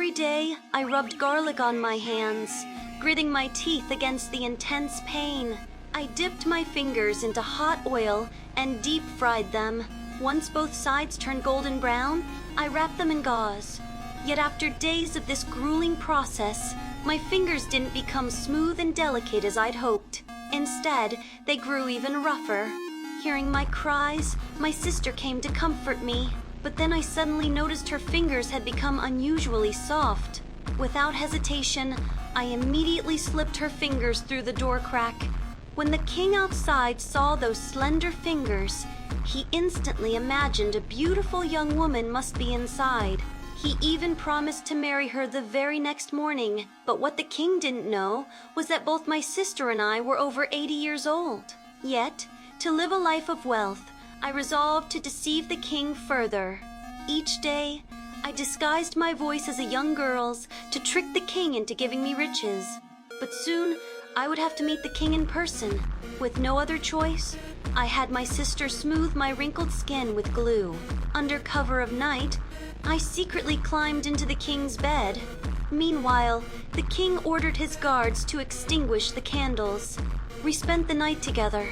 Every day, I rubbed garlic on my hands, gritting my teeth against the intense pain. I dipped my fingers into hot oil and deep-fried them. Once both sides turned golden brown, I wrapped them in gauze. Yet after days of this grueling process, my fingers didn't become smooth and delicate as I'd hoped. Instead, they grew even rougher. Hearing my cries, my sister came to comfort me. But then I suddenly noticed her fingers had become unusually soft. Without hesitation, I immediately slipped her fingers through the door crack. When the king outside saw those slender fingers, he instantly imagined a beautiful young woman must be inside. He even promised to marry her the very next morning. But what the king didn't know was that both my sister and I were over 80 years old. Yet, to live a life of wealth, I resolved to deceive the king further. Each day, I disguised my voice as a young girl's to trick the king into giving me riches. But soon, I would have to meet the king in person. With no other choice, I had my sister smooth my wrinkled skin with glue. Under cover of night, I secretly climbed into the king's bed. Meanwhile, the king ordered his guards to extinguish the candles. We spent the night together,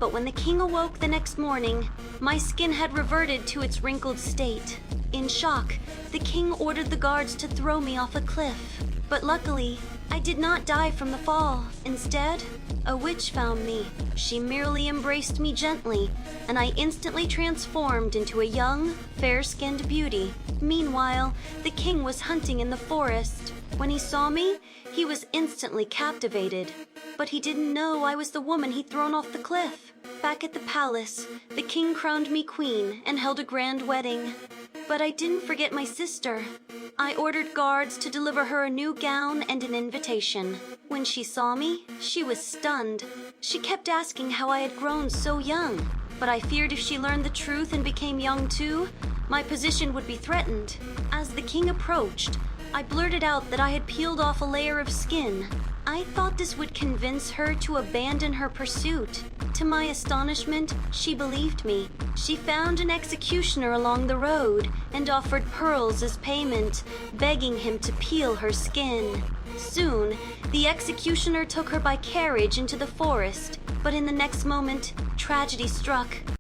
but when the king awoke the next morning, my skin had reverted to its wrinkled state. In shock, the king ordered the guards to throw me off a cliff. But luckily, I did not die from the fall. Instead, a witch found me. She merely embraced me gently, and I instantly transformed into a young, fair-skinned beauty. Meanwhile, the king was hunting in the forest. When he saw me, he was instantly captivated. But he didn't know I was the woman he'd thrown off the cliff. Back at the palace, the king crowned me queen and held a grand wedding. But I didn't forget my sister. I ordered guards to deliver her a new gown and an invitation. When she saw me, she was stunned. She kept asking how I had grown so young. But I feared if she learned the truth and became young too, my position would be threatened. As the king approached, I blurted out that I had peeled off a layer of skin. I thought this would convince her to abandon her pursuit. To my astonishment, she believed me. She found an executioner along the road and offered pearls as payment, begging him to peel her skin. Soon, the executioner took her by carriage into the forest, but in the next moment, tragedy struck.